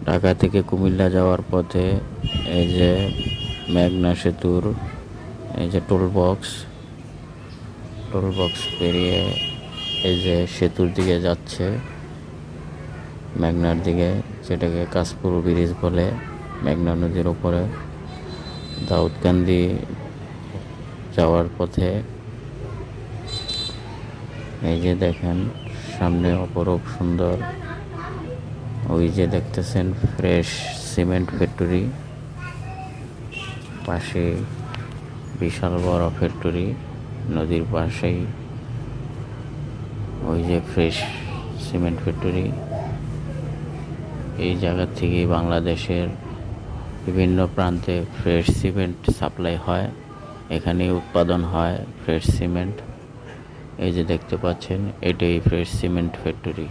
ঢাকা থেকে কুমিল্লা যাওয়ার পথে এই যে মেঘনা সেতুর এই যে টোল বক্স পেরিয়ে এই যে সেতুর দিকে যাচ্ছে, মেঘনার দিকে, যেটাকে কাশপুর ব্রিজ বলে। মেঘনা নদীর উপরে দাউদকান্দি যাওয়ার পথে এই যে দেখেন সামনে অপরূপ সুন্দর, ওই যে দেখতেছেন ফ্রেশ সিমেন্ট ফ্যাক্টরি, পাশে বিশাল বড় ফ্যাক্টরি, নদীর পাশেই ওই যে ফ্রেশ সিমেন্ট ফ্যাক্টরি। এই জায়গা থেকেই বাংলাদেশের বিভিন্ন প্রান্তে ফ্রেশ সিমেন্ট সাপ্লাই হয়, এখানেই উৎপাদন হয় ফ্রেশ সিমেন্ট। এই যে দেখতে পাচ্ছেন, এটাই ফ্রেশ সিমেন্ট ফ্যাক্টরি।